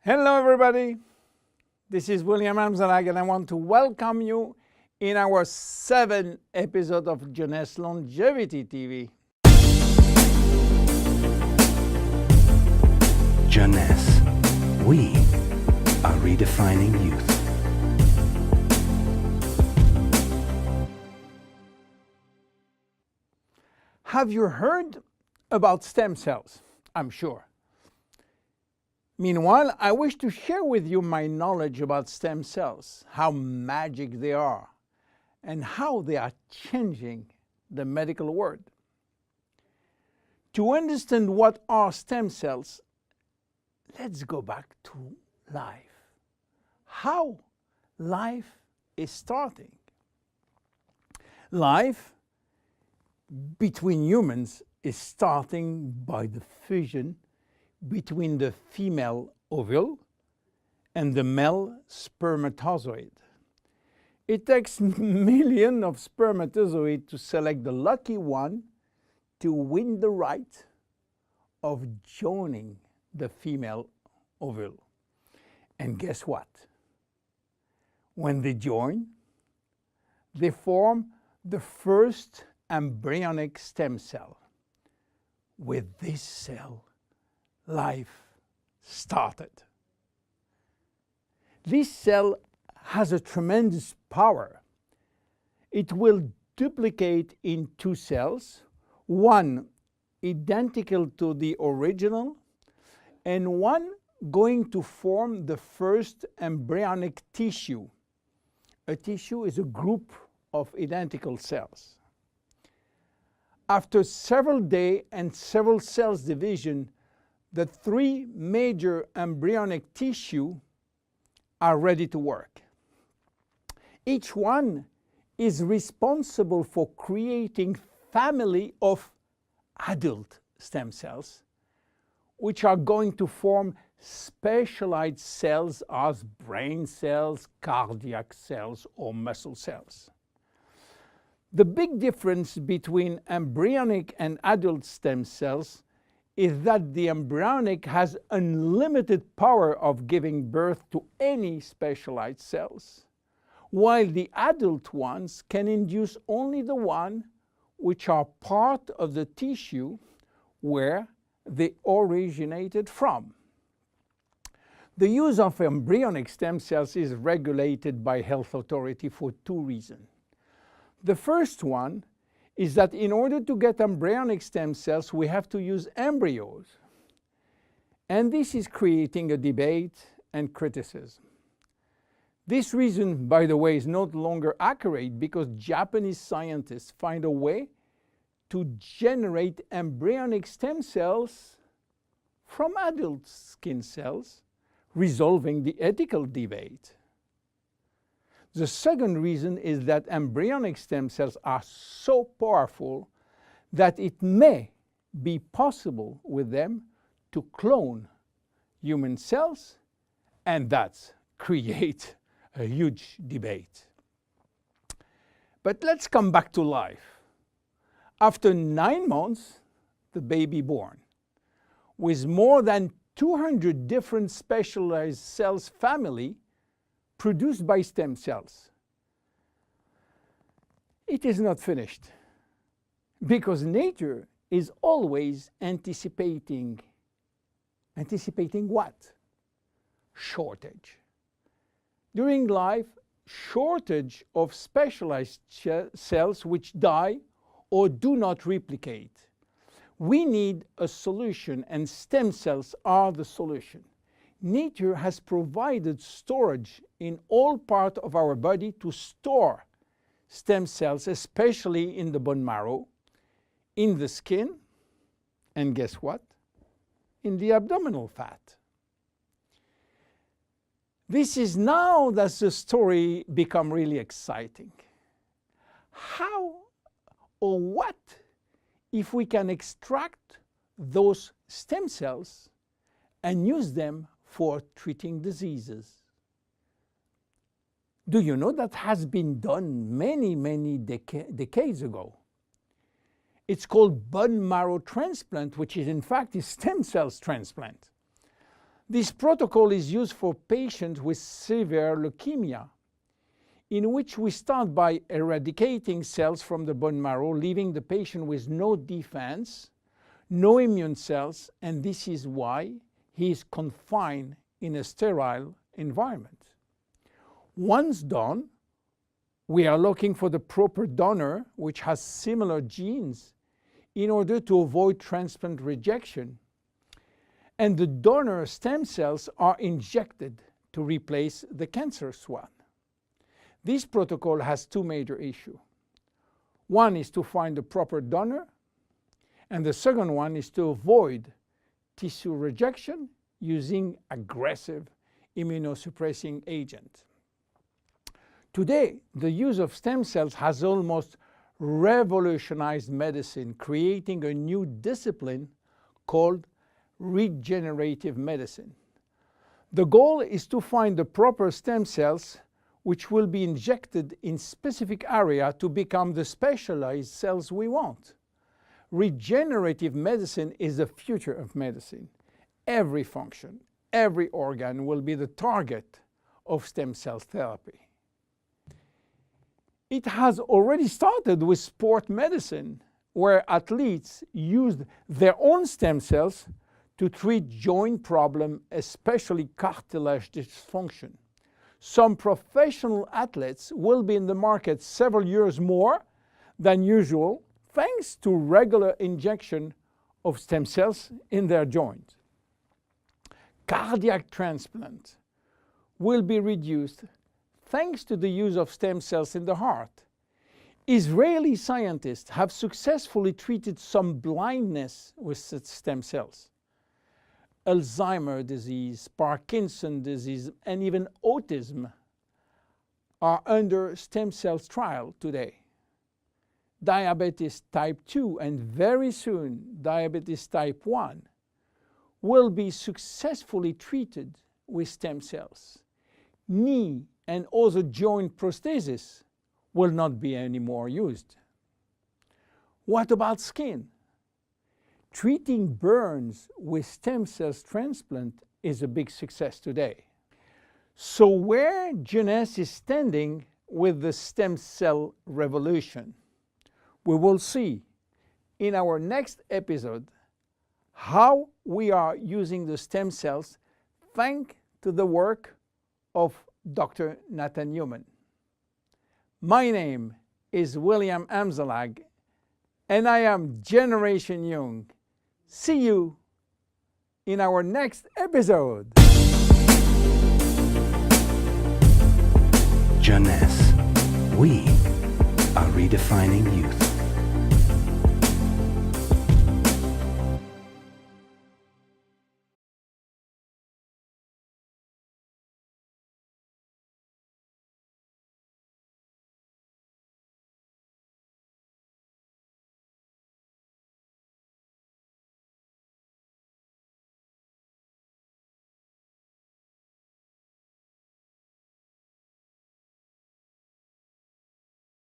Hello everybody, this is William Amzalag and I want to welcome you in our 7th episode of 07.Longevity TV. Jeunesse, we are redefining youth. Have you heard about stem cells? I'm sure. Meanwhile, I wish to share with you my knowledge about stem cells, how magic they are, and how they are changing the medical world. To understand what are stem cells, let's go back to life. How life is starting. Life between humans is starting by the fusion between the female ovule and the male spermatozoid. It takes millions of spermatozoids to select the lucky one to win the right of joining the female ovule. And guess what? When they join, they form the first embryonic stem cell. With this cell, life started. This cell has a tremendous power. It will duplicate in 2 cells, one identical to the original, and one going to form the first embryonic tissue. A tissue is a group of identical cells. After several days and several cells division, the 3 major embryonic tissue are ready to work. Each one is responsible for creating family of adult stem cells, which are going to form specialized cells as brain cells, cardiac cells, or muscle cells. The big difference between embryonic and adult stem cells is that the embryonic has unlimited power of giving birth to any specialized cells, while the adult ones can induce only the one which are part of the tissue where they originated from. The use of embryonic stem cells is regulated by health authority for 2 reasons. The first one is that in order to get embryonic stem cells, we have to use embryos. And this is creating a debate and criticism. This reason, by the way, is no longer accurate because Japanese scientists find a way to generate embryonic stem cells from adult skin cells, resolving the ethical debate. The second reason is that embryonic stem cells are so powerful that it may be possible with them to clone human cells, and that's create a huge debate. But let's come back to life. After 9 months, the baby born, with more than 200 different specialized cells family produced by stem cells. It is not finished because nature is always anticipating what? Shortage. During life, shortage of specialized cells which die or do not replicate. We need a solution, and stem cells are the solution. Nature has provided storage in all parts of our body to store stem cells, especially in the bone marrow, in the skin, and guess what? In the abdominal fat. This is now that the story becomes really exciting. How or what if we can extract those stem cells and use them for treating diseases? Do you know that has been done many decades ago? It's called bone marrow transplant, which is in fact a stem cells transplant. This protocol is used for patients with severe leukemia, in which we start by eradicating cells from the bone marrow, leaving the patient with no defense, no immune cells, and this is why he is confined in a sterile environment. Once done, we are looking for the proper donor which has similar genes in order to avoid transplant rejection. And the donor stem cells are injected to replace the cancerous one. This protocol has two major issues. One is to find the proper donor, and the second one is to avoid tissue rejection using aggressive immunosuppressing agent. Today, the use of stem cells has almost revolutionized medicine, creating a new discipline called regenerative medicine. The goal is to find the proper stem cells which will be injected in specific area to become the specialized cells we want. Regenerative medicine is the future of medicine. Every function, every organ will be the target of stem cell therapy. It has already started with sport medicine, where athletes used their own stem cells to treat joint problems, especially cartilage dysfunction. Some professional athletes will be in the market several years more than usual, thanks to regular injection of stem cells in their joint. Cardiac transplant will be reduced thanks to the use of stem cells in the heart. Israeli scientists have successfully treated some blindness with such stem cells. Alzheimer's disease, Parkinson's disease, and even autism are under stem cells trial today. Diabetes type 2 and very soon diabetes type 1 will be successfully treated with stem cells. Knee and other joint prosthesis will not be anymore used. What about skin? Treating burns with stem cells transplant is a big success today. So where Jeunesse is standing with the stem cell revolution? We will see in our next episode how we are using the stem cells thanks to the work of Dr. Nathan Newman. My name is William Amzalag, and I am Generation Young. See you in our next episode. Jeunesse. We are redefining youth.